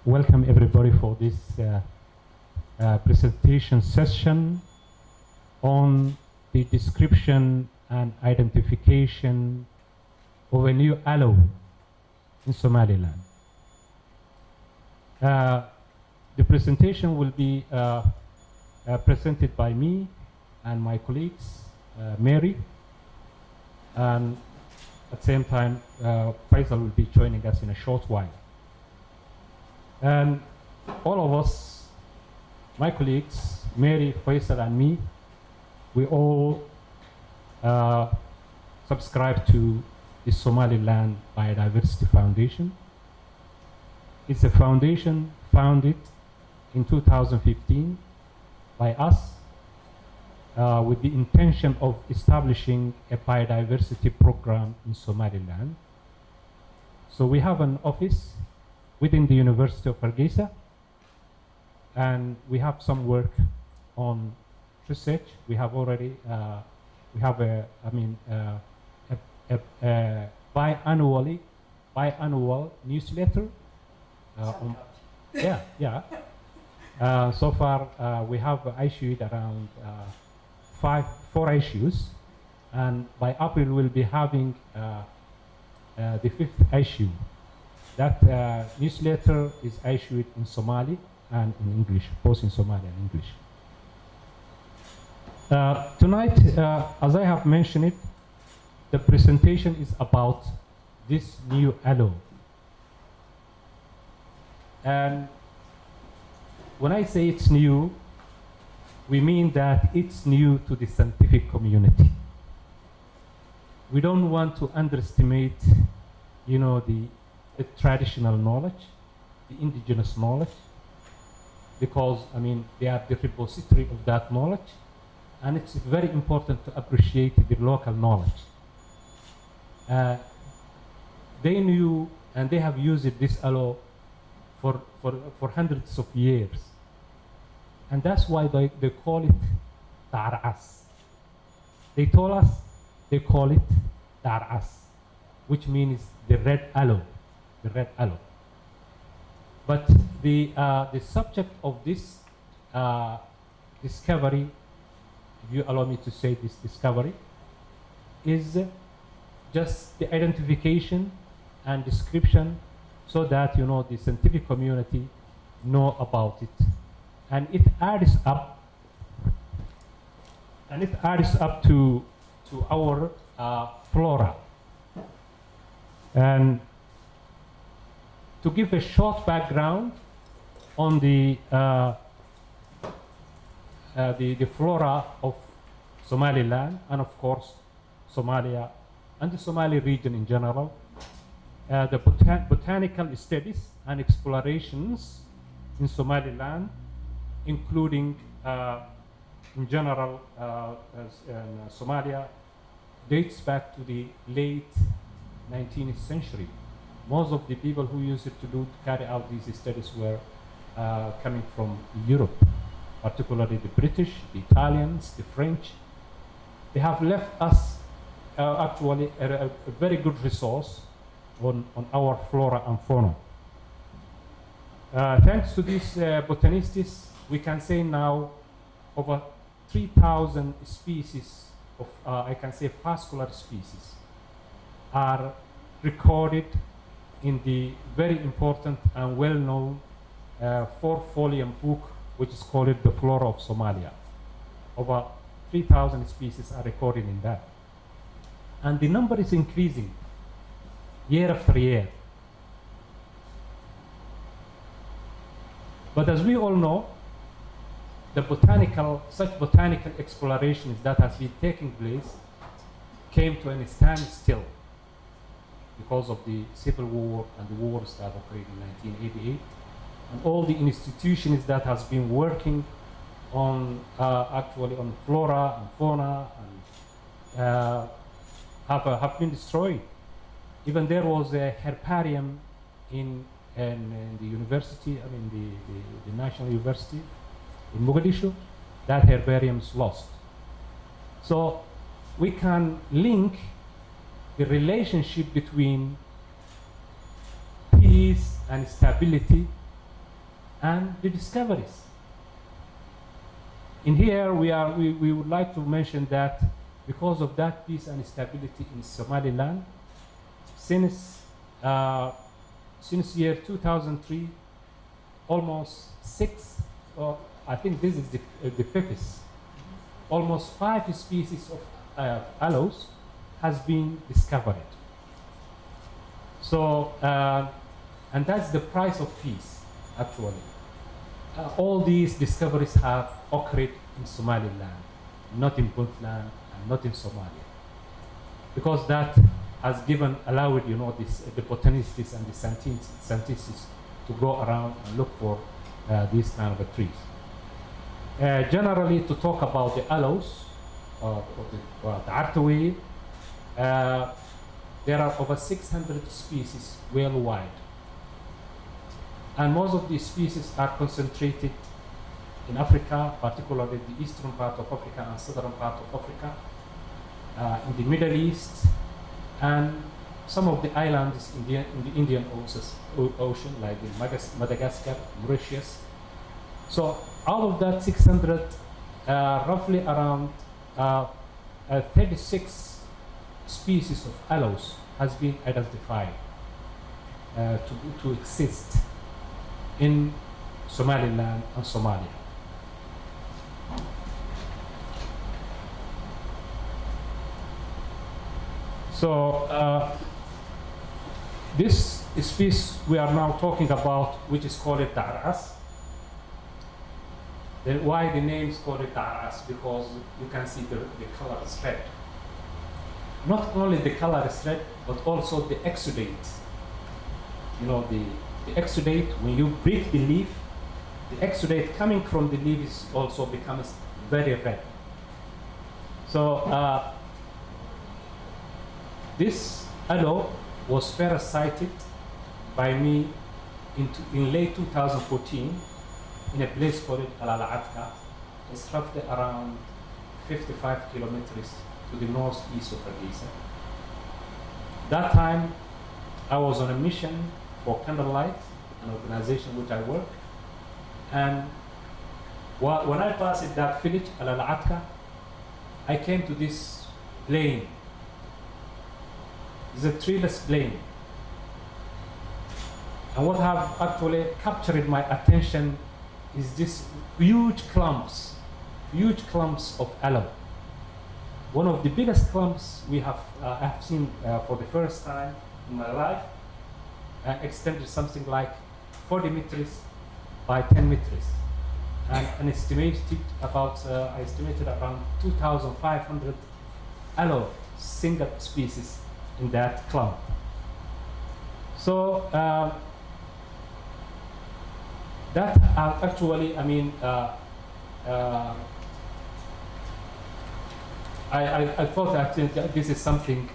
welcome everybody for this presentation session on the description and identification of a new aloe in Somaliland. The presentation will be presented by me and my colleagues, Mary, and at the same time, Faisal will be joining us in a short while. And all of us, my colleagues, Mary, Faisal, and me, we all subscribe to the Somaliland Biodiversity Foundation. It's a foundation founded in 2015 by us with the intention of establishing a biodiversity program in Somaliland. So we have an office within the University of Hargeysa, and we have some work on research. We have already, we have a biannual newsletter. So far, we have issued around 4 issues, and by April we'll be having the 5th issue. That newsletter is issued in Somali and in English, both in Somali and English. Tonight, as I have mentioned it, the presentation is about this new aloe. And when I say it's new, we mean that it's new to the scientific community. We don't want to underestimate, the traditional knowledge, the indigenous knowledge, because, they are the repository of that knowledge, and it's very important to appreciate the local knowledge. They knew, and they have used this aloe for hundreds of years. And that's why they call it Dacar Cas. They told us they call it Dacar Cas, which means the red aloe, the red aloe. But the subject of this discovery, if you allow me to say this discovery, is just the identification and description, so that the scientific community know about it, and it adds up, to our flora. And to give a short background on the flora of Somaliland, and of course Somalia and the Somali region in general, the botanical studies and explorations in Somaliland, including in general Somalia, dates back to the late 19th century. Most of the people who used it to carry out these studies were coming from Europe, particularly the British, the Italians, the French. They have left us actually a very good resource on our flora and fauna. Thanks to these botanists, we can say now over 3,000 species of, I can say, vascular species are recorded in the very important and well-known 4-volume book, which is called The Flora of Somalia. Over 3,000 species are recorded in that. And the number is increasing year after year. But as we all know, such botanical explorations that has been taking place came to a standstill because of the Civil War and the wars that occurred in 1988. And all the institutions that has been working on actually on flora and fauna and have been destroyed. Even there was a herbarium in the university, the National University in Mogadishu. That herbarium is lost. So we can link the relationship between peace and stability and the discoveries. In here, we would like to mention that because of that peace and stability in Somaliland, since year 2003, almost six, or I think this is the fifth, almost 5 species of aloes has been discovered. So, and that's the price of peace, actually. All these discoveries have occurred in Somaliland, not in Puntland and not in Somalia, because that has allowed the botanists and the scientists to go around and look for these kind of trees. Generally, to talk about the aloes or the artaway, there are over 600 species worldwide. And most of these species are concentrated in Africa, particularly the eastern part of Africa and southern part of Africa, in the Middle East, and some of the islands in the Indian Ocean, like in Madagascar, Mauritius. So out of that 600, roughly around 36 species of aloes has been identified to exist in Somaliland and Somalia. So this species we are now talking about, which is called Dacar Cas. Then why the name is called Dacar Cas? Because you can see the color is red. Not only the color is red, but also the exudate. You know, the exudate, when you break the leaf, the exudate coming from the leaf is also becomes very red. So this aloe was first sighted by me in late 2014 in a place called Dacar Cas. It's roughly around 55 kilometers to the northeast of Hargeysa. That time, I was on a mission for Candlelight, an organization which I work, and when I passed that village, Dacar Cas, I came to this plain. It's a treeless plain. And what have actually captured my attention is this huge clumps of aloe. One of the biggest clumps I have seen for the first time in my life, extended something like 40 meters by 10 meters, and estimated around 2,500 aloe single species in that clump. So that actually, I mean, I thought that this is something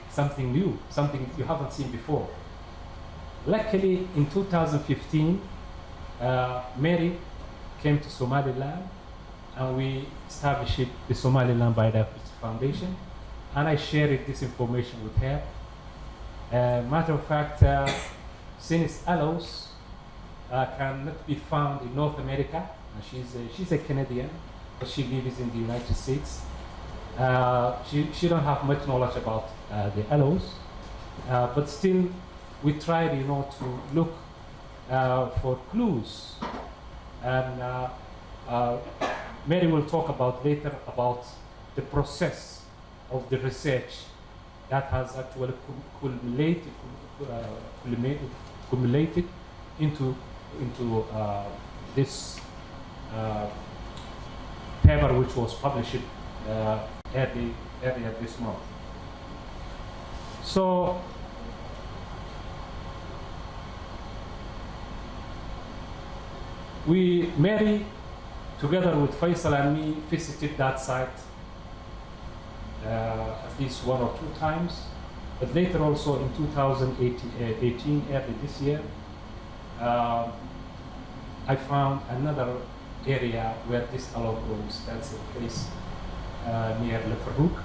new, something you haven't seen before. Luckily, in 2015, Mary came to Somaliland, and we established the Somaliland Biodiversity Foundation, and I shared this information with her. Matter of fact, since aloes cannot be found in North America, and she's a Canadian, but she lives in the United States. She don't have much knowledge about the aloes, but still we tried, to look for clues. And Mary will talk about later about the process of the research that has actually culminated into this paper, which was published earlier this month. So Mary, together with Faisal and me, visited that site at least 1 or 2 times, but later also in 2018, early this year, I found another area where this aloe grows. That's a place near Le Farouk,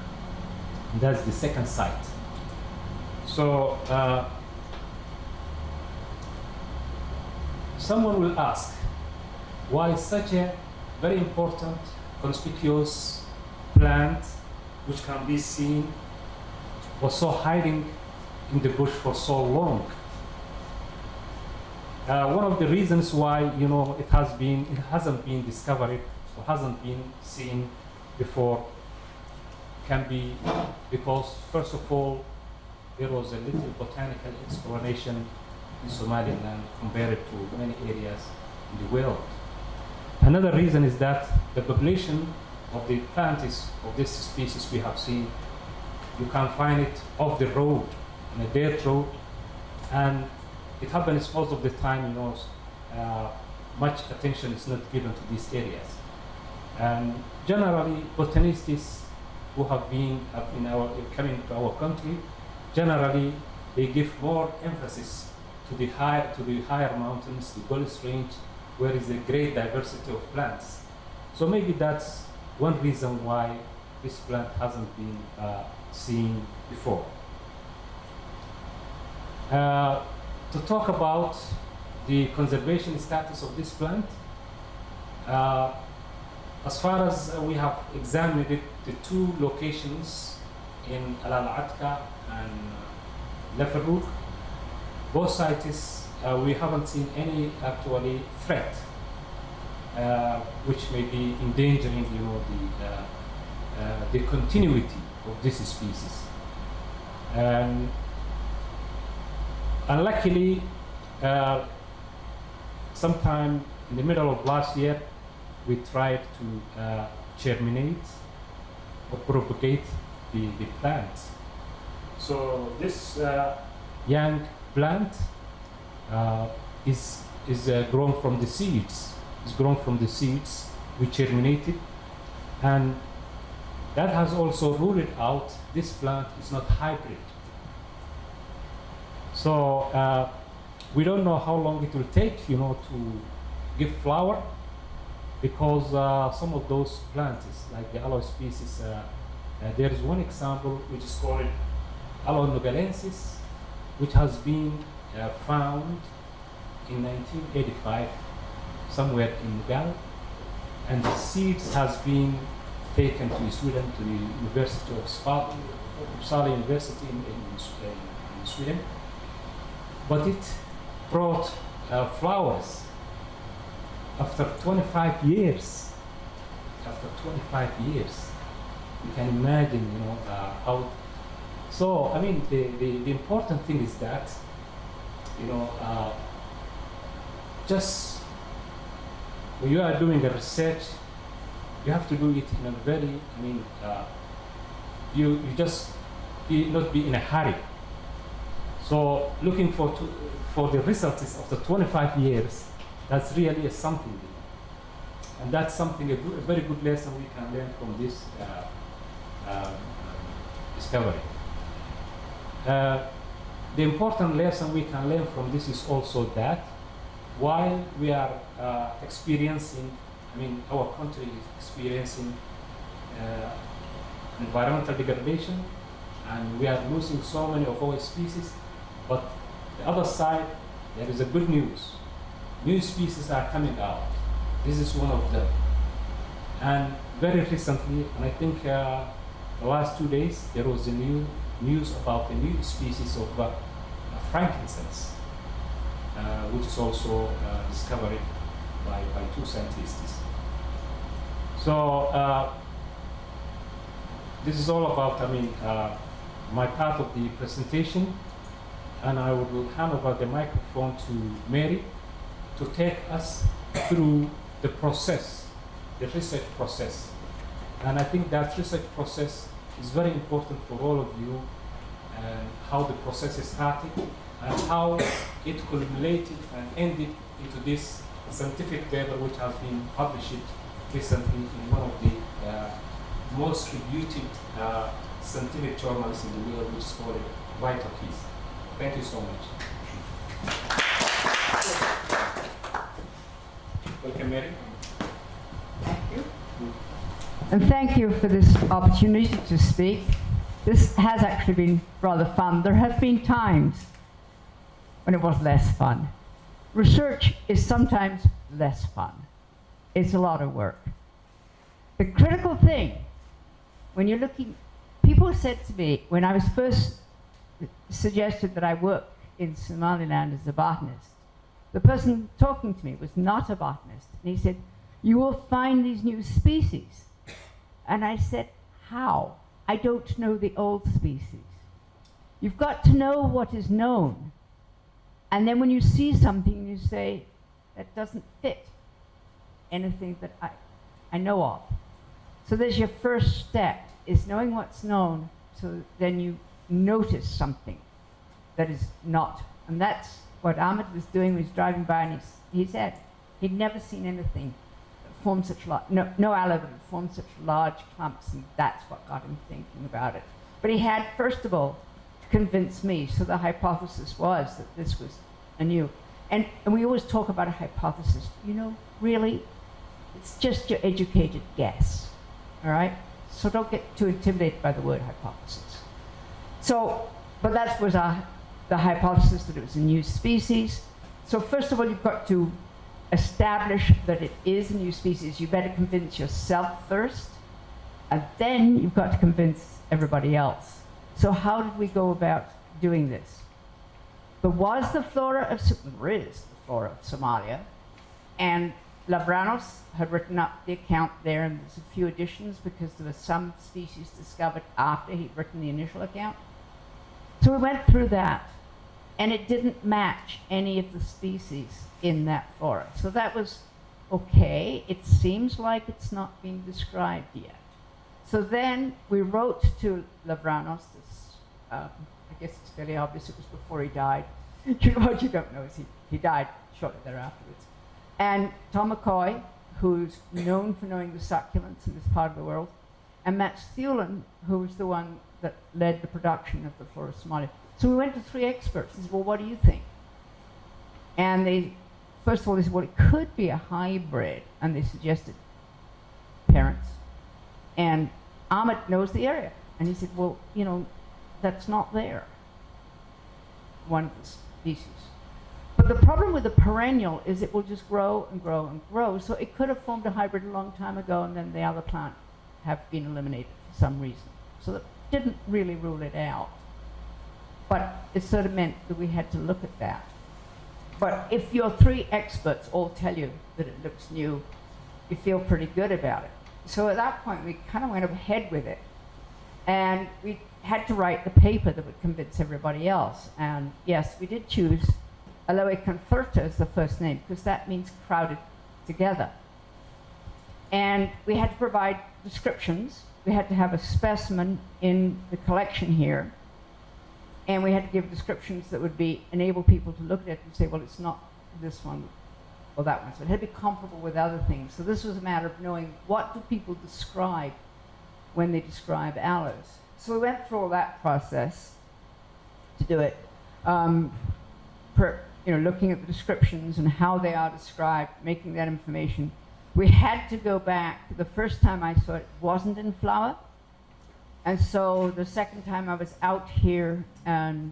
and that's the second site. So someone will ask, why such a very important, conspicuous plant, which can be seen, was so hiding in the bush for so long. One of the reasons why, it hasn't been discovered or hasn't been seen before can be because, first of all, there was a little botanical exploration in Somaliland compared to many areas in the world. Another reason is that the population of the plant of this species we have seen, you can find it off the road, on a dirt road, and it happens most of the time, much attention is not given to these areas. And generally, botanists who have been coming to our country, generally they give more emphasis to the higher mountains, the Gulf Range, where is a great diversity of plants. So maybe that's one reason why this plant hasn't been seen before. To talk about the conservation status of this plant, as far as we have examined it, the two locations in Al-Atka and Leferruch, both sites we haven't seen any actually threat which may be endangering the continuity of this species. Unluckily, sometime in the middle of last year, we tried to germinate or propagate the plant. So this young plant is grown from the seeds. It's grown from the seeds we germinated, and that has also ruled out this plant is not hybrid. So we don't know how long it will take, to give flower, because some of those plants, like the aloe species, there is one example which is called Aloe nugalensis, which has been found in 1985 somewhere in Nugal, and the seeds has been taken to Sweden, to the University of Uppsala University in Sweden, but it brought flowers after 25 years. After 25 years, you can imagine, how. So I mean, the important thing is that, just when you are doing a research, you have to do it in a very, you just not be in a hurry. So looking for the results of the 25 years, that's really something. And that's something, a very good lesson we can learn from this discovery. The important lesson we can learn from this is also that while we are experiencing, our country is experiencing environmental degradation, and we are losing so many of our species, but the other side, there is a good news. New species are coming out. This is one of them. And very recently, and I think the last 2 days, there was a new news about a new species of frankincense, which is also discovered by 2 scientists. So this is all about, my part of the presentation, and I will hand over the microphone to Mary to take us through the process, the research process. And I think that research process is very important for all of you, and how the process is started and how it culminated and ended into this scientific paper which has been published recently in one of the most reputed scientific journals in the world, which is called Dacar Cas. Thank you so much. Welcome, Mary. Thank you. And thank you for this opportunity to speak. This has actually been rather fun. There have been times when it was less fun. Research is sometimes less fun. It's a lot of work. The critical thing, when you're looking, people said to me, when I was first suggested that I work in Somaliland as a botanist, the person talking to me was not a botanist. And he said, you will find these new species. And I said, how? I don't know the old species. You've got to know what is known. And then when you see something, you say, that doesn't fit anything that I know of. So there's your first step, is knowing what's known, so then you notice something that is not. And that's what Ahmed was doing. He was driving by and he said he'd never seen anything that formed such large, no aloe that formed such large clumps, and that's what got him thinking about it. But he had, first of all, to convince me, so the hypothesis was that this was a new. And we always talk about a hypothesis. You know, really, it's just your educated guess, all right? So don't get too intimidated by the word hypothesis. So, but that was the hypothesis that it was a new species. So first of all, you've got to establish that it is a new species. You better convince yourself first, and then you've got to convince everybody else. So how did we go about doing this? There is the flora of Somalia, and Labranos had written up the account there, and there's a few additions because there were some species discovered after he'd written the initial account. So we went through that, and it didn't match any of the species in that flora. So that was okay. It seems like it's not being described yet. So then we wrote to Labranos, I guess it's fairly obvious it was before he died. What you don't know is he died shortly thereafter. And Tom McCoy, who's known for knowing the succulents in this part of the world, and Matt Thulin, who was the one that led the production of the flora of Somalia. So we went to 3 experts and said, well, what do you think? And they, first of all, they said, well, it could be a hybrid, and they suggested parents. And Ahmed knows the area, and he said, well, you know, that's not there, one of the species. But the problem with the perennial is it will just grow and grow and grow. So it could have formed a hybrid a long time ago, and then the other plant have been eliminated for some reason. So that didn't really rule it out. But it sort of meant that we had to look at that. But if your 3 experts all tell you that it looks new, you feel pretty good about it. So at that point, we kind of went ahead with it. And we had to write the paper that would convince everybody else. And yes, we did choose Aloe concerta as the first name, because that means crowded together. And we had to provide descriptions. We had to have a specimen in the collection here. And we had to give descriptions that would enable people to look at it and say, well, it's not this one or that one. So it had to be comparable with other things. So this was a matter of knowing, what do people describe when they describe aloes? So we went through all that process to do it. Looking at the descriptions and how they are described, making that information. We had to go back. The first time I saw it wasn't in flower. And so the second time I was out here, the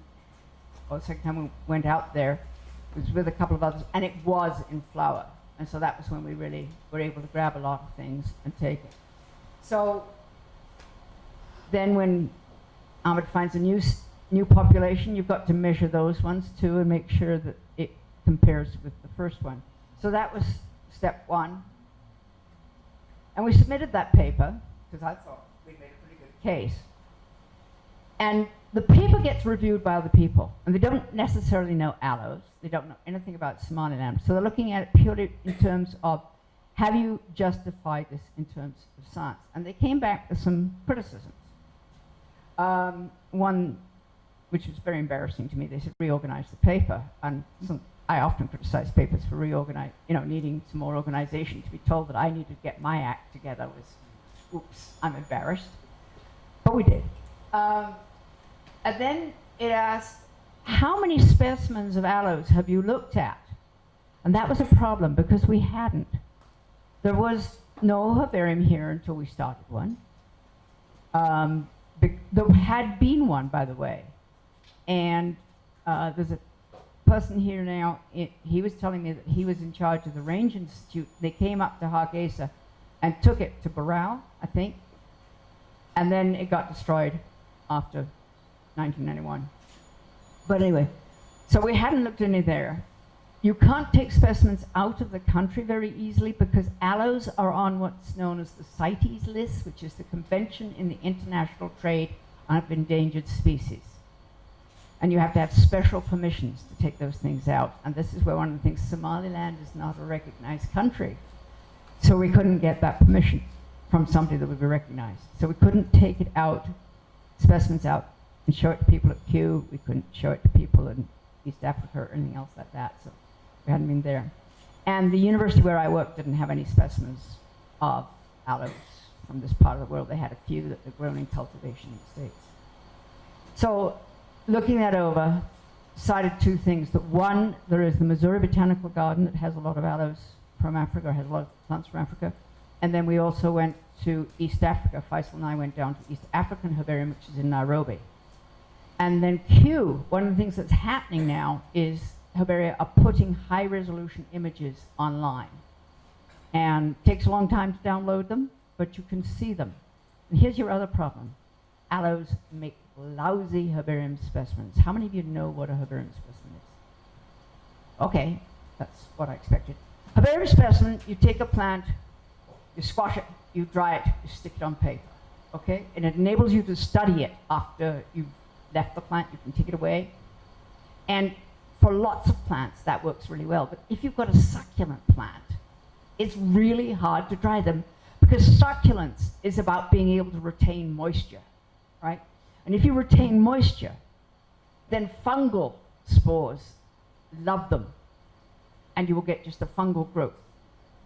second time we went out there, was with a couple of others, and it was in flower. And so that was when we really were able to grab a lot of things and take it. So then when Ahmed finds a new population, you've got to measure those ones too and make sure that it compares with the first one. So that was step 1. And we submitted that paper, because I thought we made a pretty good case. And the paper gets reviewed by other people, and they don't necessarily know aloes. They don't know anything about Somaliland. So they're looking at it purely in terms of, have you justified this in terms of science? And they came back with some criticisms. One, which was very embarrassing to me, they said reorganize the paper. And I often criticize papers for needing some more organization. To be told that I needed to get my act together was, oops, I'm embarrassed. But we did. And then it asked, how many specimens of aloes have you looked at? And that was a problem because we hadn't. There was no herbarium here until we started one. There had been one, by the way. And there's a person here now, he was telling me that he was in charge of the Range Institute. They came up to Hargeysa and took it to Barrow, I think, and then it got destroyed after 1991. But anyway, so we hadn't looked any there. You can't take specimens out of the country very easily because aloes are on what's known as the CITES list, which is the Convention in the International Trade of Endangered Species. And you have to have special permissions to take those things out. And this is where one of the things, Somaliland is not a recognized country. So we couldn't get that permission from somebody that would be recognized. So we couldn't take it out, specimens out, and show it to people at Kew. We couldn't show it to people in East Africa or anything else like that. So we hadn't been there. And the university where I worked didn't have any specimens of aloes from this part of the world. They had a few that were grown in cultivation in the States. So looking that over, decided two things. That one, there is the Missouri Botanical Garden that has a lot of aloes from Africa, or has a lot of plants from Africa. And then we also went to East Africa. Faisal and I went down to East African Herbarium, which is in Nairobi. And then Kew, one of the things that's happening now is herbaria are putting high-resolution images online. And it takes a long time to download them, but you can see them. And here's your other problem. Aloes make lousy herbarium specimens. How many of you know what a herbarium specimen is? Okay, that's what I expected. Herbarium specimen, you take a plant, you squash it, you dry it, you stick it on paper, okay? And it enables you to study it after you've left the plant. You can take it away. And for lots of plants, that works really well. But if you've got a succulent plant, it's really hard to dry them because succulence is about being able to retain moisture, right? And if you retain moisture, then fungal spores love them. And you will get just a fungal growth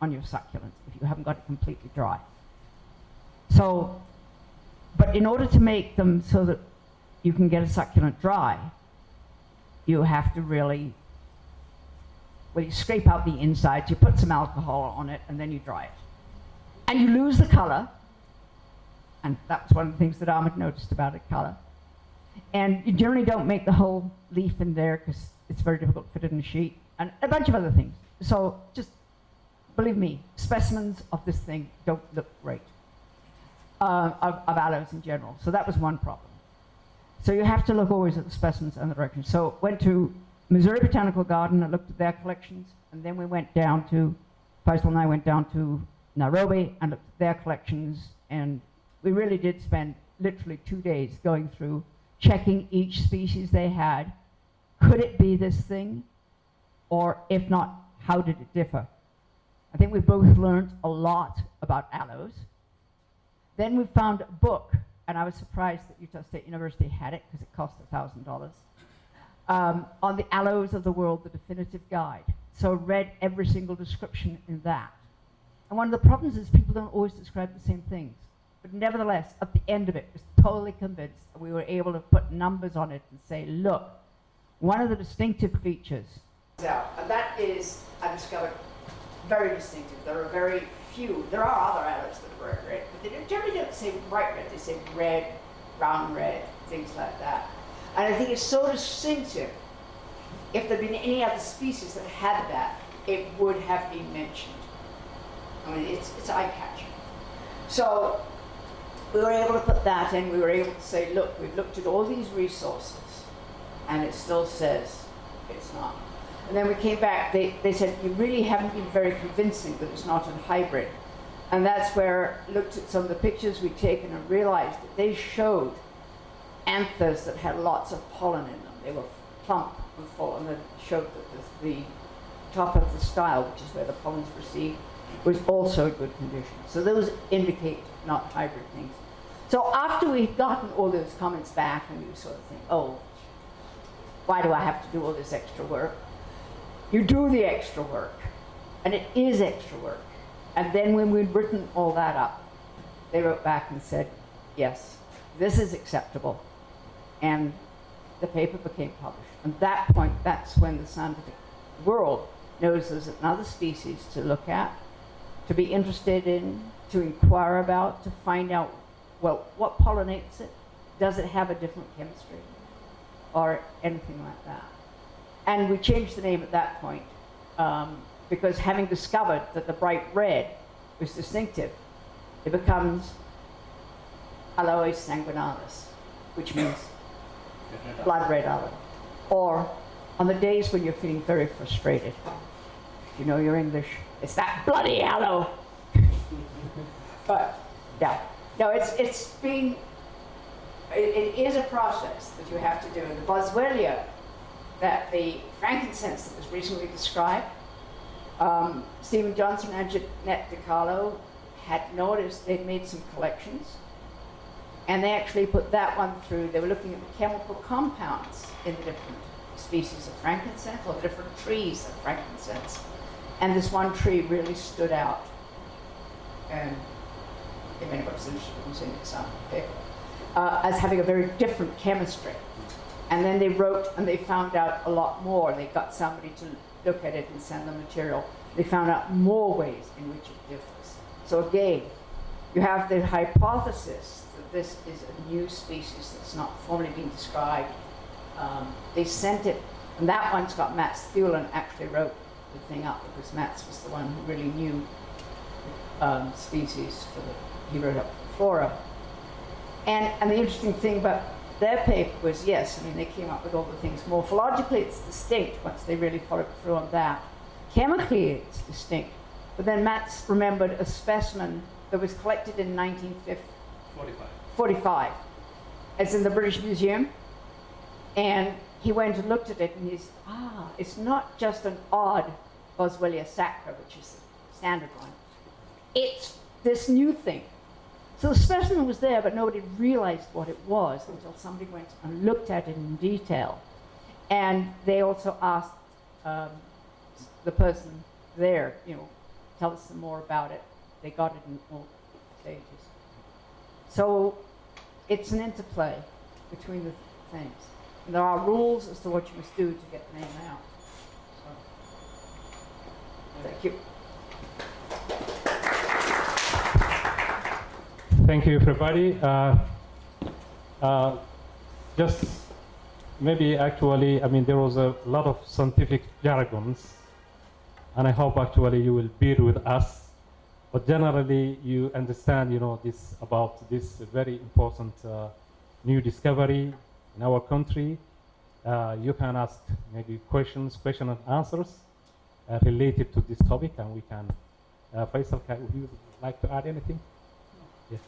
on your succulents if you haven't got it completely dry. So, but in order to make them so that you can get a succulent dry, you have to really, well, you scrape out the insides, you put some alcohol on it, and then you dry it. And you lose the color, and that was one of the things that Ahmed noticed about it, color. And you generally don't make the whole leaf in there because it's very difficult to fit it in a sheet, and a bunch of other things. So just believe me, specimens of this thing don't look great, of aloes in general. So that was one problem. So you have to look always at the specimens and the directions. So went to Missouri Botanical Garden and looked at their collections, and then we went down to, Faisal and I went down to Nairobi and looked at their collections, and we really did spend literally 2 days going through, checking each species they had. Could it be this thing? Or if not, how did it differ? I think we both learned a lot about aloes. Then we found a book, and I was surprised that Utah State University had it because it cost $1,000, on the aloes of the world, the definitive guide. So read every single description in that. And one of the problems is people don't always describe the same things. But nevertheless, at the end of it, I was totally convinced that we were able to put numbers on it and say, look, one of the distinctive features, and that is, I discovered, very distinctive. There are very few. There are other aloes that are bright red, but they generally don't say bright red. They say red, brown red, things like that. And I think it's so distinctive. If there'd been any other species that had that, it would have been mentioned. I mean, it's eye-catching. So we were able to put that in. We were able to say, look, we've looked at all these resources, and it still says it's not. And then we came back, they said, you really haven't been very convincing that it's not a hybrid. And that's where I looked at some of the pictures we'd taken and realized that they showed anthers that had lots of pollen in them. They were plump and full, and they showed that the top of the style, which is where the pollen's received, was also in good condition. So those indicate not hybrid things. So after we'd gotten all those comments back, and you sort of think, oh, why do I have to do all this extra work? You do the extra work, and it is extra work. And then when we'd written all that up, they wrote back and said, yes, this is acceptable. And the paper became published. And at that point, that's when the scientific world knows there's another species to look at, to be interested in, to inquire about, to find out, well, what pollinates it? Does it have a different chemistry? Or anything like that. And we changed the name at that point because having discovered that the bright red was distinctive, it becomes Aloe sanguinalis, which means blood red aloe. Or on the days when you're feeling very frustrated, if you know your English, it's that bloody aloe. But yeah, no, it's been, it is a process that you have to do. The boswellia, that the frankincense that was recently described, Stephen Johnson and Jeanette DiCarlo had noticed they'd made some collections, and they actually put that one through. They were looking at the chemical compounds in the different species of frankincense, or different trees of frankincense. And this one tree really stood out. And if anybody's interested, you can send it some paper, as having a very different chemistry. And then they wrote, and they found out a lot more. They got somebody to look at it and send them material. They found out more ways in which it differs. So again, you have the hypothesis that this is a new species that's not formally been described. They sent it, and that one's got Mats Thulin actually wrote the thing up, because Mats was the one who really knew species for he wrote up flora. And the interesting thing about their paper was, yes, I mean, they came up with all the things. Morphologically, it's distinct once they really followed through on that. Chemically, it's distinct. But then Mats remembered a specimen that was collected in 1945. It's in the British Museum. And he went and looked at it, and he's, it's not just an odd Boswellia sacra, which is the standard one. It's this new thing. So the specimen was there, but nobody realized what it was until somebody went and looked at it in detail. And they also asked the person there, tell us some more about it. They got it in all stages. So it's an interplay between the things. And there are rules as to what you must do to get the name out. So, thank you. Thank you, everybody. Just maybe actually, I mean, there was a lot of scientific jargons, and I hope actually you will bear with us. But generally, you understand, this about this very important new discovery in our country. You can ask maybe question and answers related to this topic, and we can. Faisal, would you like to add anything? Yes.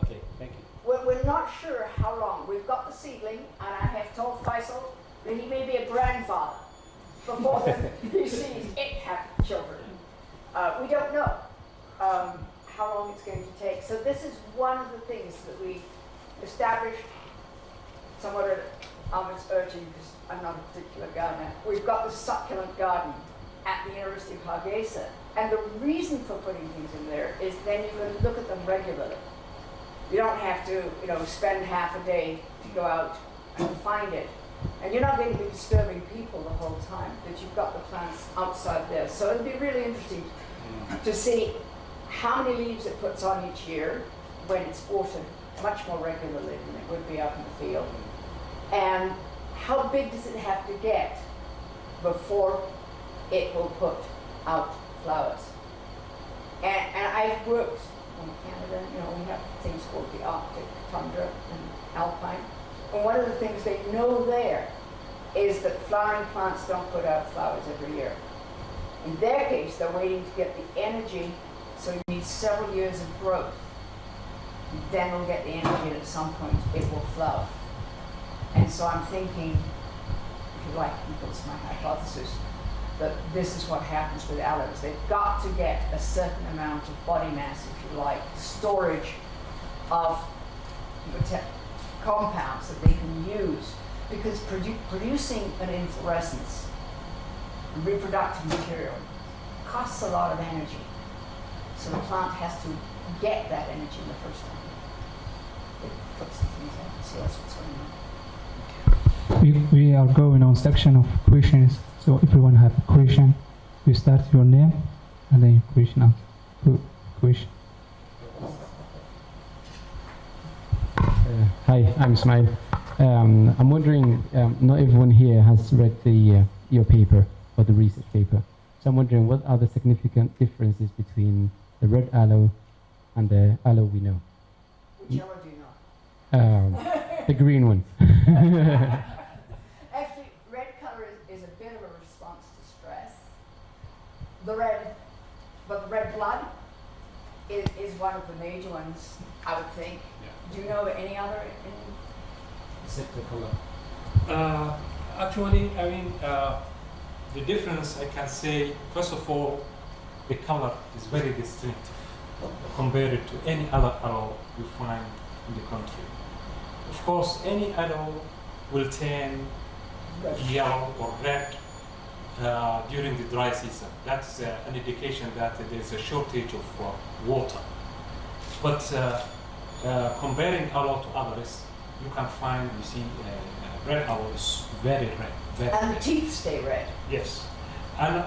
Okay, thank you. Well, we're not sure how long. We've got the seedling, and I have told Faisal that he may be a grandfather before he sees it have children. We don't know how long it's going to take. So this is one of the things that we established somewhat at Ahmed's urging, because I'm not a particular gardener. We've got the succulent garden at the University of Hargeysa. And the reason for putting things in there is then you can look at them regularly. You don't have to, spend half a day to go out and find it. And you're not going to be disturbing people the whole time, that you've got the plants outside there. So it'll be really interesting to see how many leaves it puts on each year when it's watered much more regularly than it would be out in the field. And how big does it have to get before it will put out flowers? And I've worked in Canada, we have things called the Arctic, tundra, and alpine. And one of the things they know there is that flowering plants don't put out flowers every year. In their case, they're waiting to get the energy, so you need several years of growth. And then they'll get the energy, and at some point it will flower. And so I'm thinking, if you like, that's my hypothesis, that this is what happens with aloes. They've got to get a certain amount of body mass, if you like, storage of compounds that they can use, because producing an inflorescence, reproductive material, costs a lot of energy. So the plant has to get that energy the first time. It puts the things out and see what's going on. We are going on section of questions. So if everyone have a question, you start your name and then question. Hi, I'm Ismail. I'm wondering, not everyone here has read the your paper or the research paper. So I'm wondering, what are the significant differences between the red aloe and the aloe we know? Which aloe do you know? The green one. Actually, red color is a bit of a response to stress. The red blood is one of the major ones, I would think. Yeah. Do you know any other? Except the color. Actually, I mean, the difference I can say, first of all, the color is very distinctive compared to any other aloe you find in the country. Of course, any aloe will turn yellow or red during the dry season. That's an indication that there's a shortage of water. But comparing aloe to others, you can find, you see, red aloe is very red. Very And the red. teeth stay red. Yes. And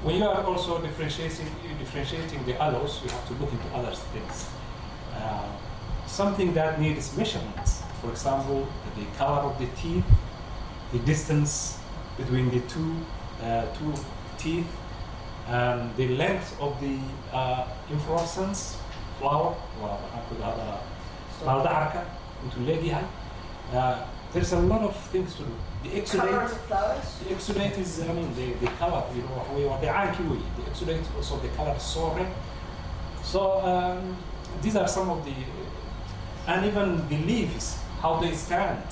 when you are also differentiating the aloes, you have to look into other things. Something that needs measurements. For example, the color of the teeth, the distance between the two teeth, the length of the inflorescence flower, Dacar Cas into legihan. There's a lot of things to do. The Color of exudate, the flowers. the exudate is, I mean, the color, you know, the exudate also the color is so red. So these are some of the, and even the leaves, how they stand.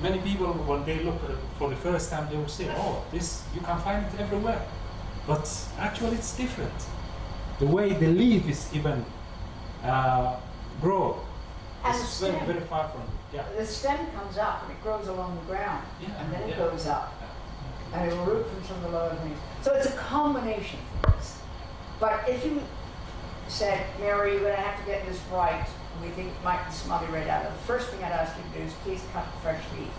Many people, when they look for the first time, they will say, "Oh, this you can find it everywhere," but actually it's different. The way the leaf is even grow And the is very, stem. very far from it. Yeah. The stem comes up and it grows along the ground, Yeah, and then it yeah. goes up, and it will root from some of the lower things. So it's a combination of things. But if you said, Mary, you're going to have to get this right, we think it might be Somali Red Aloe, the first thing I'd ask you to do is please cut a fresh leaf.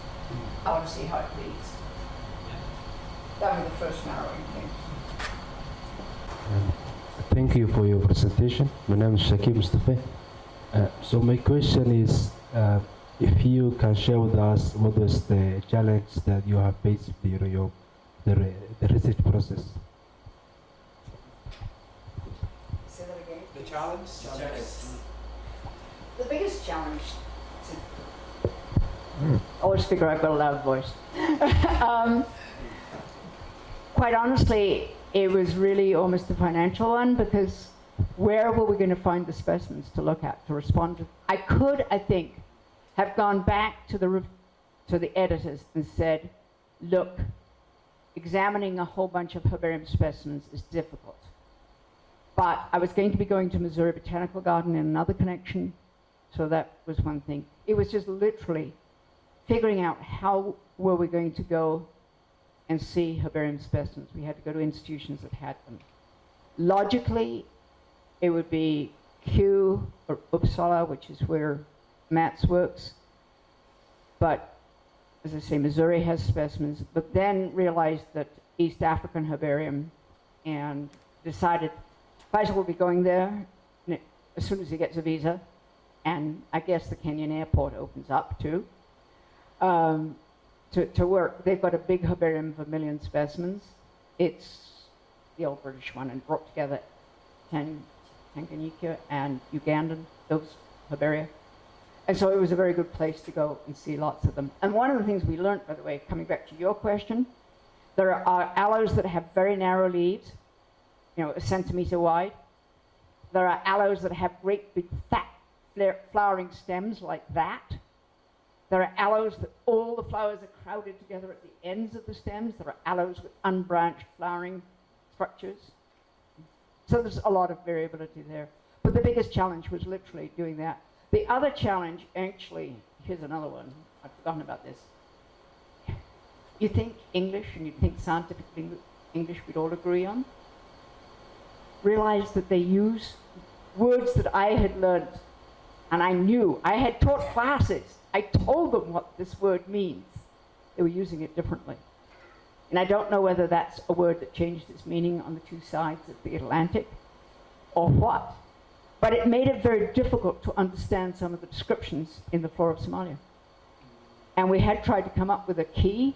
I want to see how it bleeds. That would be the first narrowing thing. Thank you for your presentation. My name is Shakib Mustafa. So my question is, if you can share with us what was the challenge that you have faced during the research process? Say that again. The challenge. The biggest challenge always figure I've got a loud voice. Quite honestly, it was really almost a financial one, because where were we going to find the specimens to look at, to respond to? I could, I think, have gone back to the editors and said, look, examining a whole bunch of herbarium specimens is difficult. But I was going to be going to Missouri Botanical Garden in another connection, so that was one thing. It was just literally figuring out how were we going to go and see herbarium specimens. We had to go to institutions that had them. Logically, it would be Kew or Uppsala, which is where Matt's works. But as I say, Missouri has specimens, but then realized that East African herbarium, and decided Faisal will be going there as soon as he gets a visa, and I guess the Kenyan airport opens up too, to work. They've got a big herbarium of 1 million specimens. It's the old British one, and brought together Tanganyika and Ugandan, those herbaria. And so it was a very good place to go and see lots of them. And one of the things we learned, by the way, coming back to your question, there are aloes that have very narrow leaves, you know, 1 centimeter wide. There are aloes that have great big fat flowering stems like that. There are aloes that all the flowers are crowded together at the ends of the stems. There are aloes with unbranched flowering structures. So there's a lot of variability there. But the biggest challenge was literally doing that. The other challenge, actually, here's another one. I've forgotten about this. You think English, and you think scientific English we'd all agree on. Realize that they use words that I had learned, and I knew. I had taught classes. I told them what this word means. They were using it differently. And I don't know whether that's a word that changed its meaning on the two sides of the Atlantic or what. But it made it very difficult to understand some of the descriptions in the flora of Somalia. And we had tried to come up with a key,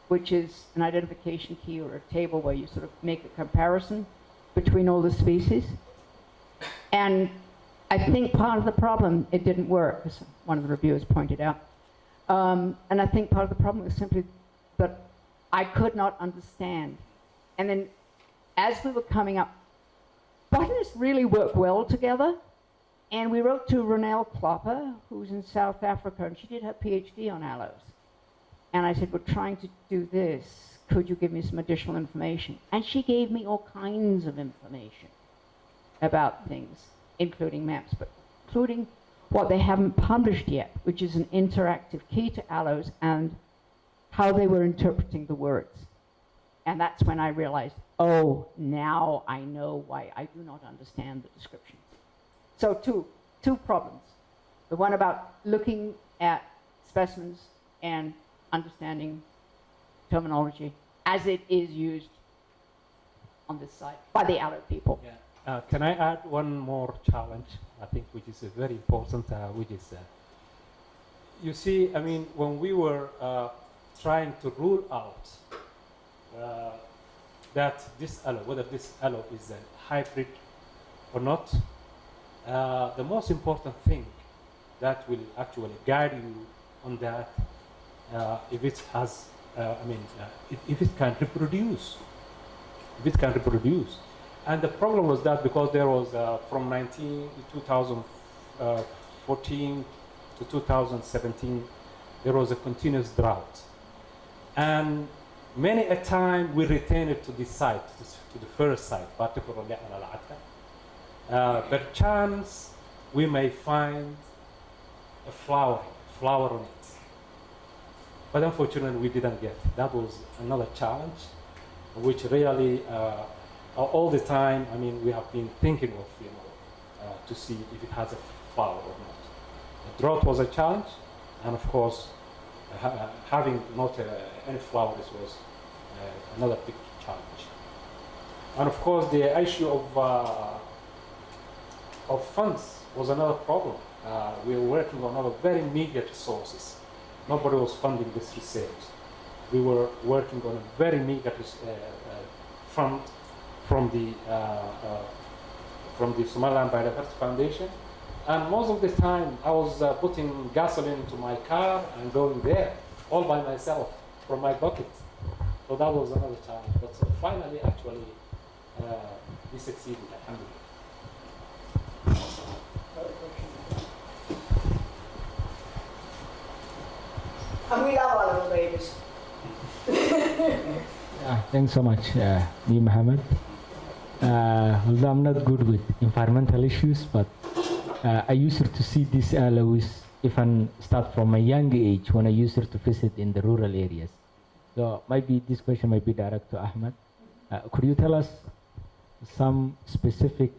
which is an identification key or a table where you sort of make a comparison between all the species. And I think part of the problem, it didn't work, as one of the reviewers pointed out. And I think part of the problem was simply that I could not understand. And then as we were coming up, botanists really work well together. And we wrote to Ronelle Klopper, who's in South Africa, and she did her PhD on aloes. And I said, we're trying to do this. Could you give me some additional information? And she gave me all kinds of information about things, including maps, but including what they haven't published yet, which is an interactive key to aloes and how they were interpreting the words. And that's when I realized, oh, now I know why I do not understand the descriptions. So two problems. The one about looking at specimens and understanding terminology as it is used on this side by the aloe people. Yeah. Can I add one more challenge, I think, which is very important, which is, you see, I mean, when we were trying to rule out that this aloe, whether this aloe is a hybrid or not, the most important thing that will actually guide you on that, if it has, if it can reproduce, And the problem was that because there was, from 2014 to 2017, there was a continuous drought. And many a time we returned it to this site, to the first site, particularly Al-Atka. Perchance we may find a flower on it. But unfortunately we didn't get it. That was another challenge, which really, all the time, I mean, we have been thinking of, to see if it has a flower or not. The drought was a challenge, and of course, having not any flowers was another big challenge. And of course, the issue of funds was another problem. We were working on our very meager resources. Nobody was funding this research. We were working on a very meager fund from the Somaliland Red Aloe Foundation, and most of the time I was putting gasoline into my car and going there all by myself from my bucket. So that was another challenge. But finally, actually, we succeeded. Alhamdulillah. And we love our little babies. Thanks so much, me, Mohammed. Although I'm not good with environmental issues, but I used to see these aloes even start from a young age when I used to visit in the rural areas. So maybe this question might be direct to Ahmed. Could you tell us some specific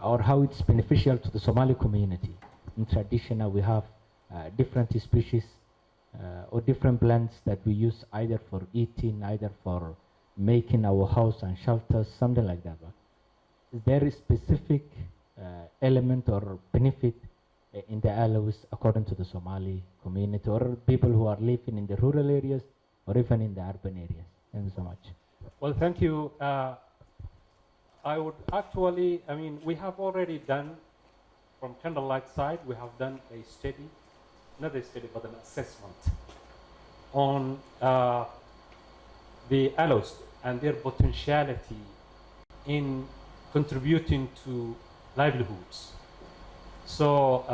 or how it's beneficial to the Somali community? In tradition, we have different species or different plants that we use either for eating, either for making our house and shelters, something like that. Is there a specific element or benefit in the aloes according to the Somali community or people who are living in the rural areas or even in the urban areas? Thank you so much. Well, thank you. I would actually, I mean, we have already done, from Candlelight side, we have done a study, not a study, but an assessment on the aloes and their potentiality in contributing to livelihoods. So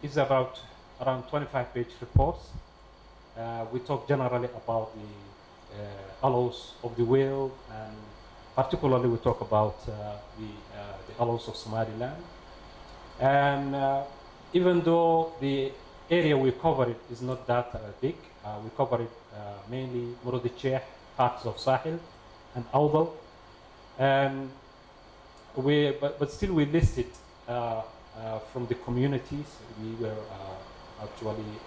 it's about around 25-page reports. We talk generally about the aloes of the world, and particularly we talk about the aloes of Somaliland. And even though the area we cover it is not that big, we cover it mainly Murud al-Sheikh, parts of Sahel, and Awdal. And but still we listed from the communities. We were actually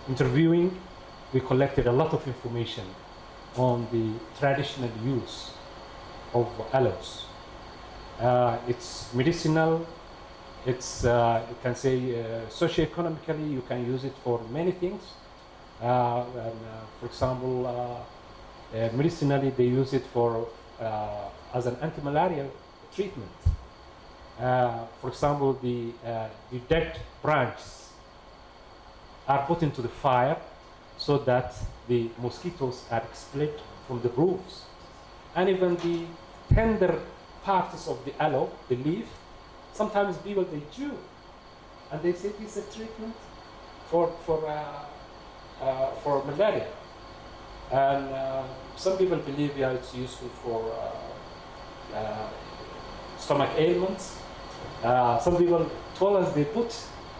interviewing. We collected a lot of information on the traditional use of aloes. It's medicinal. It's, you can say, socio-economically, you can use it for many things. For example, medicinally, they use it for as an anti-malarial treatment. For example, the dead branches are put into the fire so that the mosquitoes are expelled from the roofs. And even the tender parts of the aloe, the leaf, sometimes people, they chew. And they say this is a treatment for malaria. And some people believe it's useful for stomach ailments. Some people told us they put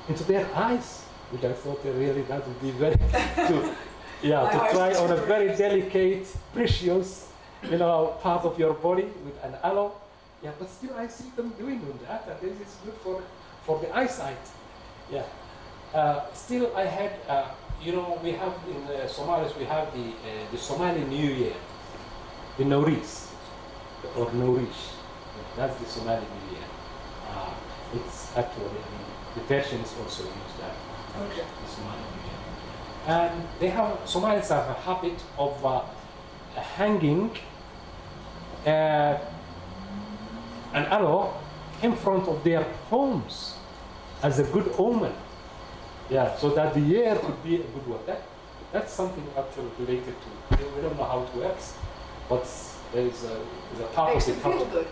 into their eyes, which I thought really that would be very to try on a very delicate, precious, part of your body with an aloe. Yeah, but still I see them doing that, and this is good for the eyesight. Yeah. Still, I had, we have in Somalis, we have the Somali New Year, the Nowruz, or Nowrish. That's the Somali New Year. It's actually, the Persians also use that. Okay. The Somali New Year. And they have, Somalis have a habit of hanging an aloe in front of their homes as a good omen. Yeah, so that the year could be a good one. That's something actually related to, we don't know how it works, but there's a part Makes of it it. feel good.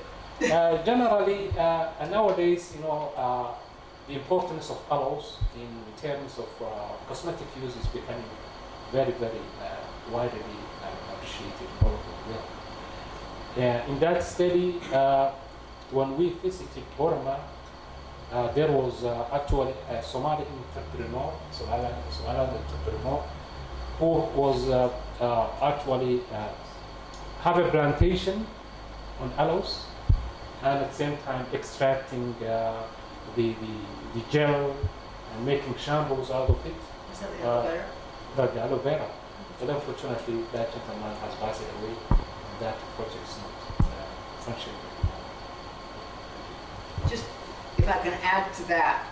Generally, nowadays, the importance of aloes in terms of cosmetic use is becoming very, very widely appreciated all over the world. In that study, when we visited Burma, there was actually a Somali entrepreneur, Somaliland entrepreneur, who was actually have a plantation on aloes, and at the same time extracting the gel and making shampoos out of it. Is that the aloe vera? The aloe vera. But unfortunately, that gentleman has passed away, and that project is not functioning. Just, if I can add to that,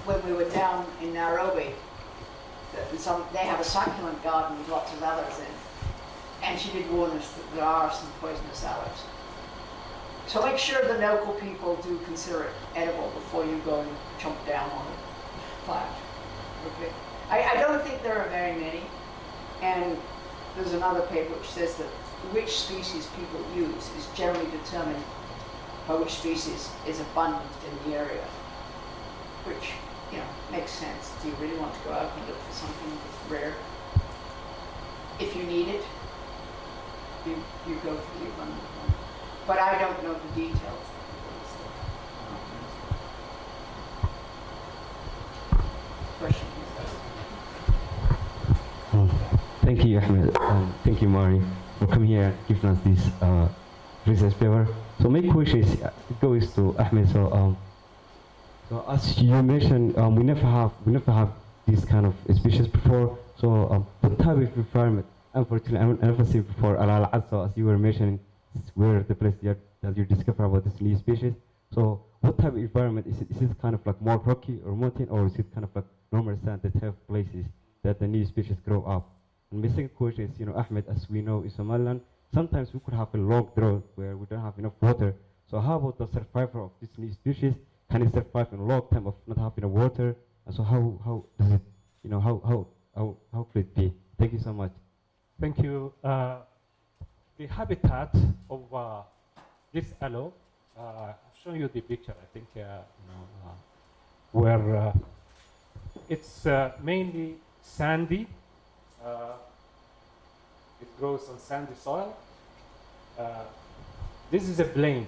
when we were down in Nairobi, they have a succulent garden with lots of aloes in, and she did warn us that there are some poisonous aloes. So make sure the local people do consider it edible before you go and chomp down on the plant. Okay. I don't think there are very many, and there's another paper which says that which species people use is generally determined by which species is abundant in the area, which, makes sense. Do you really want to go out and look for something that's rare? If you need it, you go for the abundant one. But I don't know the details. Question? Thank you, Ahmed. Thank you, Mari, for coming here and giving us this research paper. So my question is, it goes to Ahmed. So as you mentioned, we never have this kind of species before. So the type of environment, unfortunately, I never seen before. So as you were mentioning, where the place that you discover about this new species. So what type of environment is it? Is it kind of like more rocky or mountain, or is it kind of like normal sand that have places that the new species grow up? And my second question is, Ahmed, as we know in Somaliland, sometimes we could have a long drought where we don't have enough water. So how about the survival of this new species? Can it survive in a long time of not having enough water? And so how does it, how could it be? Thank you so much. Thank you. The habitat of this aloe, I've shown you the picture, I think, where it's mainly sandy. It grows on sandy soil. This is a plain,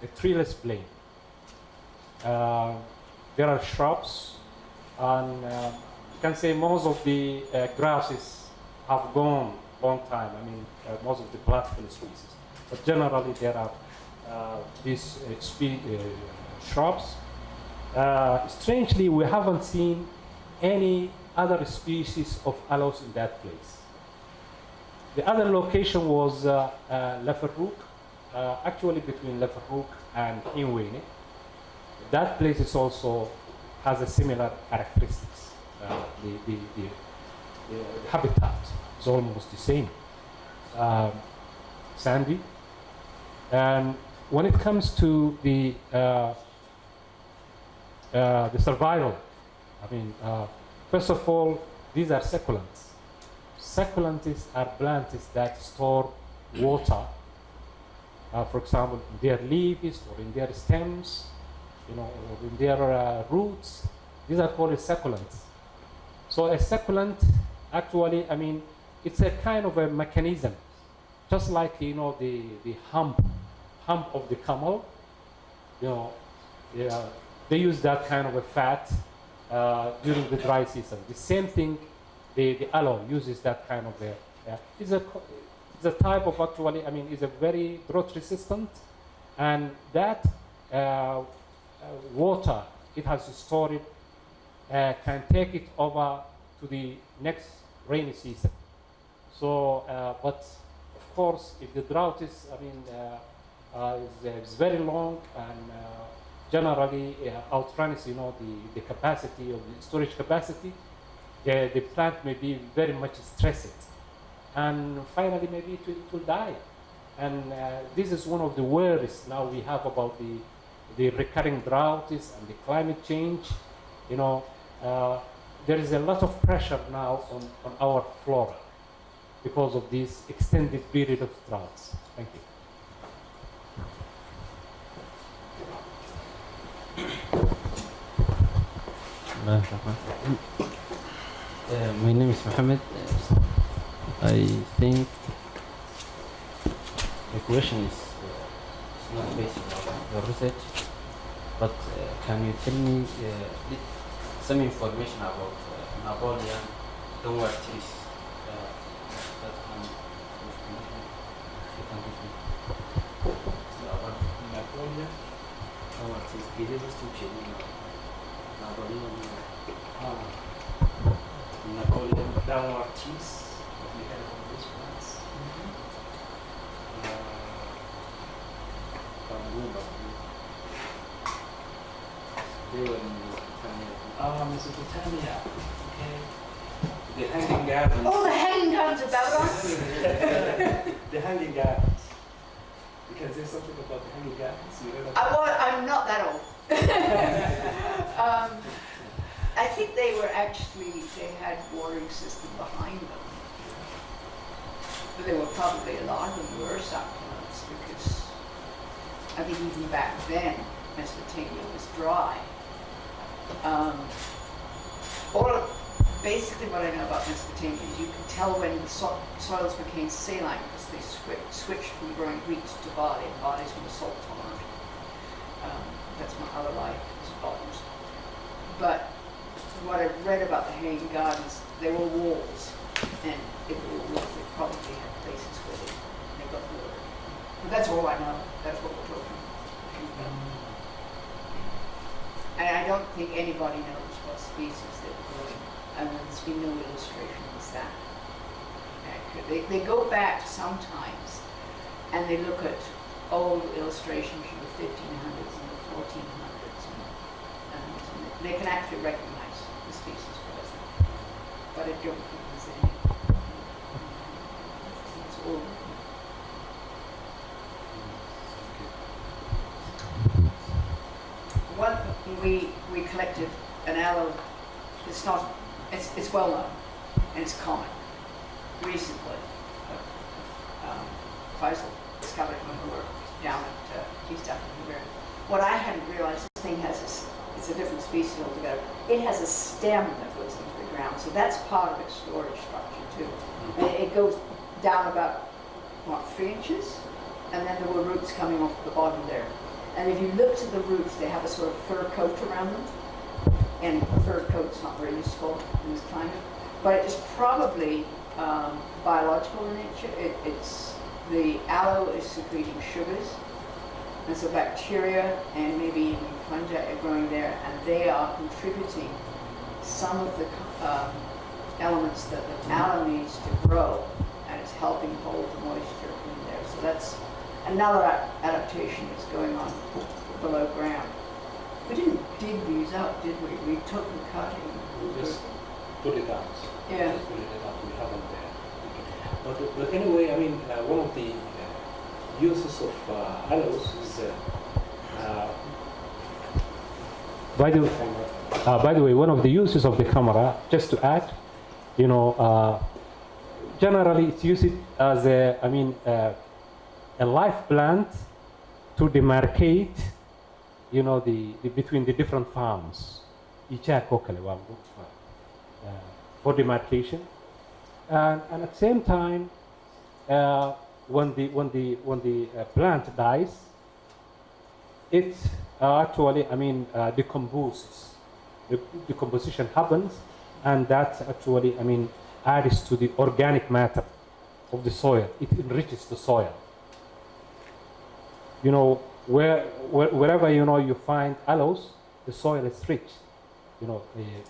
a treeless plain. There are shrubs, and you can say most of the grasses have gone long time. I mean, most of the platypus species. But generally, there are these shrubs. Strangely, we haven't seen any other species of aloes in that place. The other location was Lafarouk, actually between Leverhoek and Inwene. That place is also has a similar characteristics. The habitat is almost the same, sandy. And when it comes to the survival, I mean, first of all, these are succulents. Succulents are plants that store water, for example, in their leaves or in their stems, you know, or in their roots. These are called succulents. So a succulent, actually, I mean, it's a kind of a mechanism, just like, you know, the hump of the camel. You know, they use that kind of a fat during the dry season. The same thing, the aloe uses that kind of a. It's a type of, actually, I mean, it's a very drought resistant, and that water it has stored can take it over to the next rainy season. So, but of course, if the drought is, I mean, is very long and generally outruns, you know, the capacity of the storage capacity, the plant may be very much stressed, and finally maybe it will die. And this is one of the worries now we have about the recurring droughts and the climate change. You know, there is a lot of pressure now on our flora because of this extended period of droughts. Thank you. My name is Mohammed. I think the question is not based on your research, but can you tell me some information about Napoleon downward trees? That you can give me. About Napoleon downward trees. Biliyoruz Türkçe'de Napoleon. Napoleon downward trees. Have you heard of these plants? They were in Mesopotamia. Okay. The hanging gardens. Oh, the hanging gardens about us. The hanging gardens. You can say something about the hanging gardens? You heard of I'm not that old. I think they had watering system behind them. But they were probably, a lot of them were succulents, because I think even back then, Mesopotamia was dry. Basically what I know about Mesopotamia is you can tell when the soils became saline because they switched from growing wheat to barley, and barley's from the salt tolerant. That's my other life as a botanist. But what I've read about the hanging gardens, they were walls, and if they were walls, they probably had places where they got water. But that's all I know. That's what we're talking about. And I don't think anybody knows what species they were growing. And there's been no illustration that's that accurate. They go back sometimes, and they look at old illustrations from the 1500s and the 1400s, and they can actually recognize the species present. But I don't think there's any. It's all. One, we collected an aloe. It's well known and it's common. Recently, Faisal discovered when we were down at East African. What I hadn't realized, this thing has it's a different species altogether. It has a stem that goes into the ground, so that's part of its storage structure too. It goes down about 3 inches, and then there were roots coming off the bottom there. And if you look to the roots, they have a sort of fur coat around them. And a fur coat's not very useful in this climate. But it is probably biological in nature. The aloe is secreting sugars. And so bacteria and maybe even fungi are growing there, and they are contributing some of the elements that the aloe needs to grow, and it's helping hold the moisture in there. So that's another adaptation is going on below ground. We didn't dig these up, did we? We took the cutting. We just put it out. Yeah. Just put it out. We haven't but anyway, I mean, one of the uses of aloes is by the way, one of the uses of the camera, just to add, you know, generally it's used as a live plant to demarcate, you know, the between the different farms, for demarcation, and at the same time, when the plant dies, it actually, decomposes. The decomposition happens, and that actually, adds to the organic matter of the soil. It enriches the soil. You know, wherever you find aloes, the soil is rich. You know, it's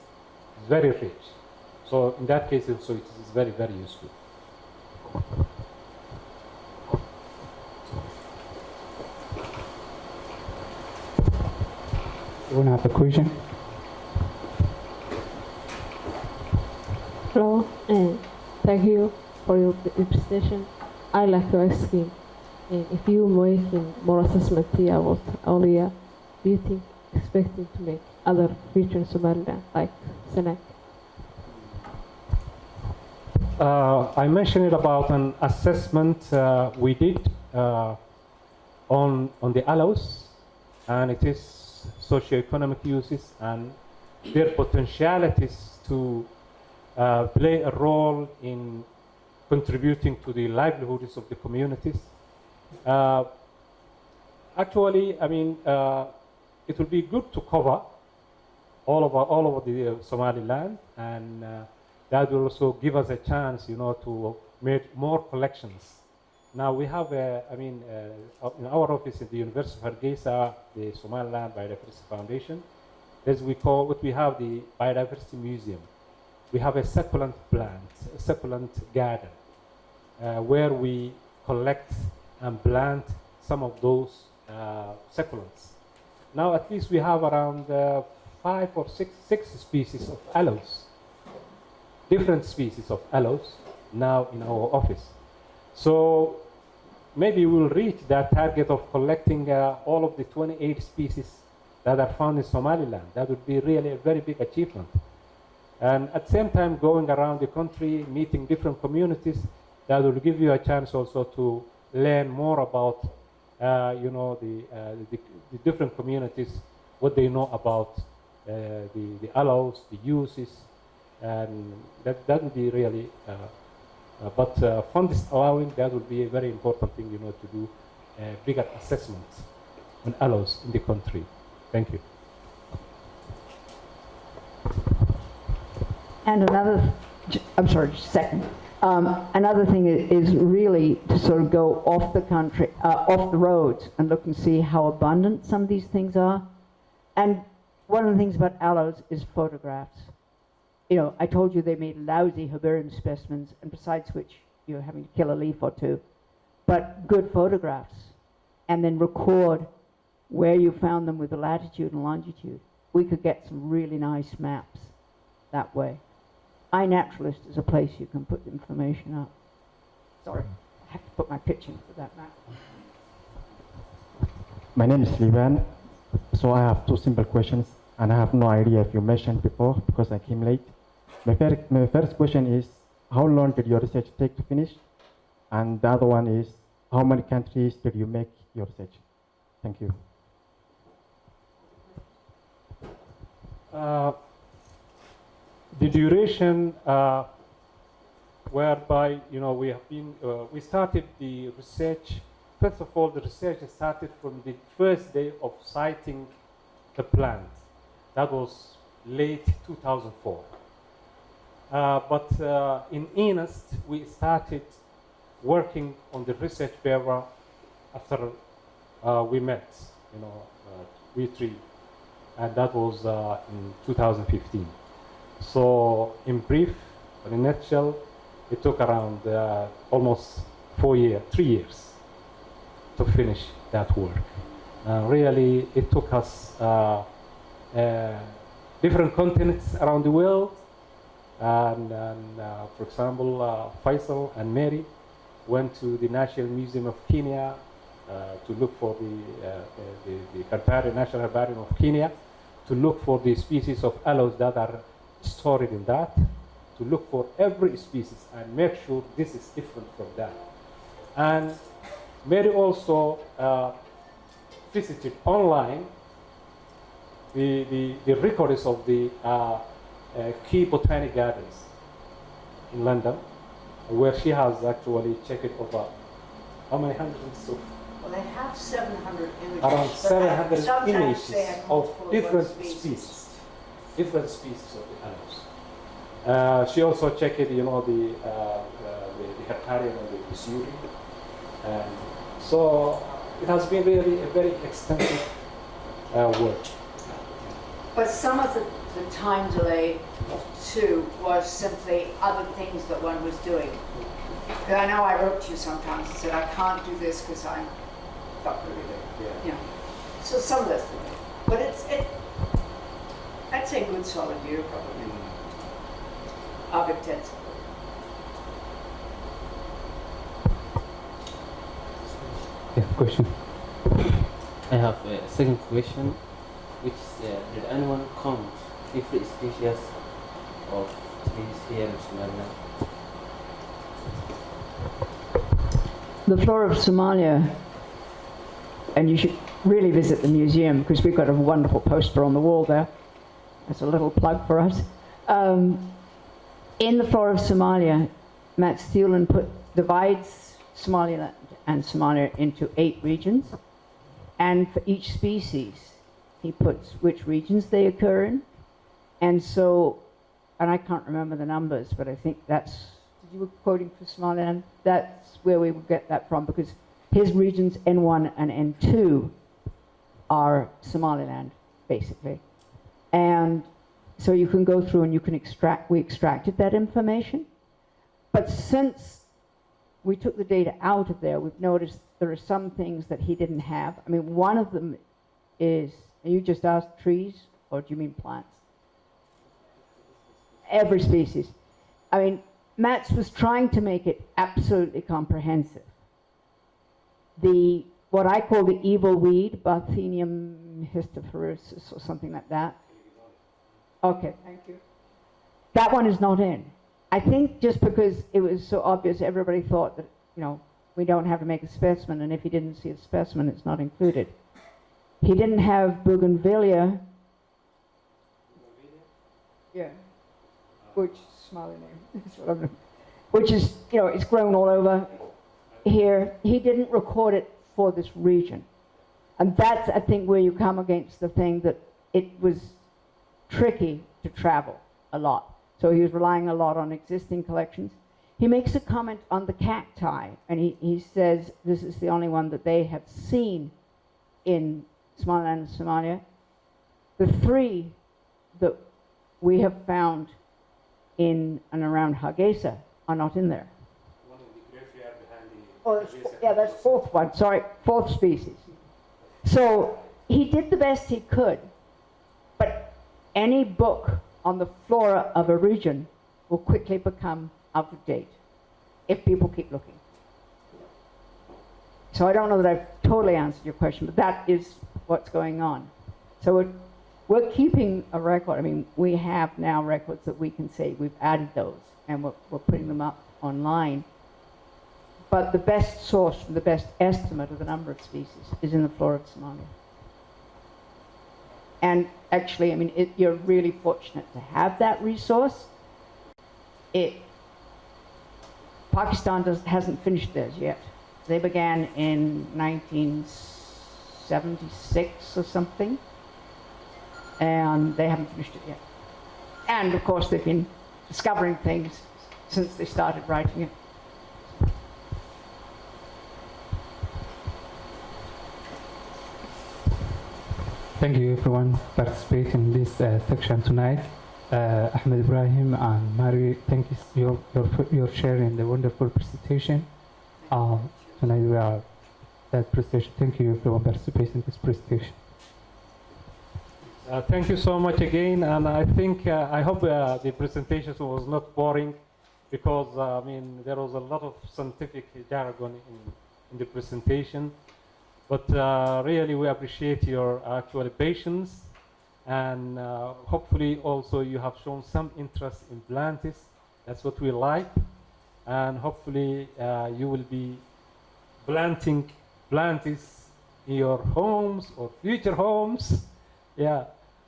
very rich. So in that case, also it is very, very useful. You want to have a question? Hello, and thank you for your presentation. I'd like to ask you, if you making more assessment here about earlier, do you think expecting to make other future in Somaliland, like Senek? I mentioned about an assessment we did on the aloes, and it is socioeconomic uses and their potentialities to play a role in contributing to the livelihoods of the communities. Actually, it will be good to cover all over the Somaliland, and that will also give us a chance, to make more collections. Now we have, in our office at the University of Hargeysa, the Somaliland Biodiversity Foundation, what we have the Biodiversity Museum. We have a succulent plant, a succulent garden, where we collect and plant some of those succulents. Now at least we have around 5 or 6 species of aloes, different species of aloes now in our office. So maybe we'll reach that target of collecting all of the 28 species that are found in Somaliland. That would be really a very big achievement. And at the same time, going around the country, meeting different communities, that will give you a chance also to learn more about, the different communities, what they know about the aloes, the uses, and that would be really, but funds allowing, that would be a very important thing, to do bigger assessments on aloes in the country. Thank you. And another, I'm sorry, just a second. Another thing is really to sort of go off the country, off the roads, and look and see how abundant some of these things are. And one of the things about aloes is photographs. I told you they made lousy herbarium specimens, and besides which you're having to kill a leaf or two, but good photographs, and then record where you found them with the latitude and longitude. We could get some really nice maps that way. iNaturalist is a place you can put information up. Sorry, I have to put my picture in for that map. My name is Livan. So I have 2 simple questions, and I have no idea if you mentioned before because I came late. My first question is, how long did your research take to finish? And the other one is, how many countries did you make your research? Thank you. The duration whereby we have been we started the research. First of all, the research started from the first day of sighting the plant. That was late 2004. But in earnest, we started working on the research paper after we met, we 3, and that was in 2015. So in brief, in a nutshell, it took around almost 3 years to finish that work. Really, it took us different continents around the world, and for example, Faisal and Mary went to the National Museum of Kenya to look for the Herbarium, National Herbarium of Kenya, to look for the species of aloes that are stored in that, to look for every species and make sure this is different from that. And Mary also visited online the records of the key botanic gardens in London, where she has actually checked over how many hundreds of, Well, they have 700 images. around but 700 sometimes images they have of multiple different species. different species of the aloes. She also checked, you know, the Herbarium and the Missouri, and so it has been really a very extensive work. But some of the time delay too was simply other things that one was doing. Because I know I wrote to you sometimes and said I can't do this because I'm not really there. Yeah. You know. So some of this, but I'd say a good solid year probably of intensive. Yeah, question. I have a second question, which is, did anyone count different species of trees here in Somaliland? The flora of Somalia, and you should really visit the museum because we've got a wonderful poster on the wall there. That's a little plug for us. In the flora of Somalia, Matt Thielen divides Somaliland and Somalia into 8 regions, and for each species he puts which regions they occur in. And so, and I can't remember the numbers, but I think that's, you were quoting for Somaliland, that's where we would get that from, because his regions N1 and N2 are Somaliland, basically. And so you can go through and you can we extracted that information. But since we took the data out of there, we've noticed there are some things that he didn't have. I mean, one of them is, and you just asked trees, or do you mean plants? Every species. I mean, Matt's was trying to make it absolutely comprehensive. What I call the evil weed, Barthenium histophorosis or something like that. Okay, thank you. That one is not in. I think just because it was so obvious, everybody thought that, you know, we don't have to make a specimen, and if you didn't see a specimen, it's not included. He didn't have bougainvillea. Yeah. Which Somali name, which is, you know, it's grown all over here. He didn't record it for this region. And that's, I think, where you come against the thing that it was tricky to travel a lot. So he was relying a lot on existing collections. He makes a comment on the cacti, and he says this is the only one that they have seen in Somaliland and Somalia. The 3 that we have found in and around Hargeysa are not in there. One in the graveyard behind the... Oh, yeah, that's 4th one. Sorry, 4th species. So he did the best he could, but any book on the flora of a region will quickly become out of date if people keep looking. So I don't know that I've totally answered your question, but that is what's going on. So we're keeping a record. I mean, we have now records that we can say we've added those, and we're putting them up online. But the best source and the best estimate of the number of species is in the flora of Somalia. And actually, I mean, you're really fortunate to have that resource. Pakistan hasn't finished theirs yet. They began in 1976 or something, and they haven't finished it yet. And of course, they've been discovering things since they started writing it. Thank you everyone participating in this section tonight. Ahmed Ibrahim and Mary, thank you your sharing the wonderful presentation. Tonight we are that presentation. Thank you everyone participating in this presentation. Thank you so much again, and I think I hope the presentation was not boring, because I mean there was a lot of scientific jargon in the presentation, but really we appreciate your actual patience, and hopefully also you have shown some interest in plantis. That's what we like, and hopefully you will be planting plantis in your homes or future homes. Yeah.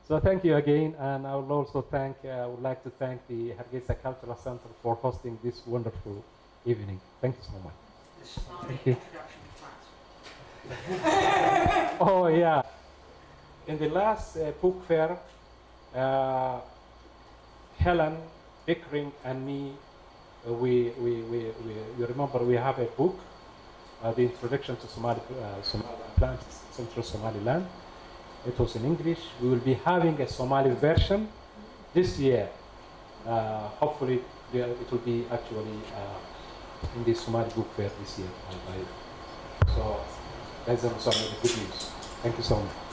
So thank you again, and I would also would like to thank the Hargeysa Cultural Center for hosting this wonderful evening. Thank you so much. This is not Thank the you. introduction to plants. Oh yeah. In the last book fair, Helen, Pickering, and me, we remember we have a book, the Introduction to Somaliland Plants, Central Somaliland. It was in English. We will be having a Somali version this year. Hopefully, it will be actually in the Somali book fair this year. So that's some of the good news. Thank you so much.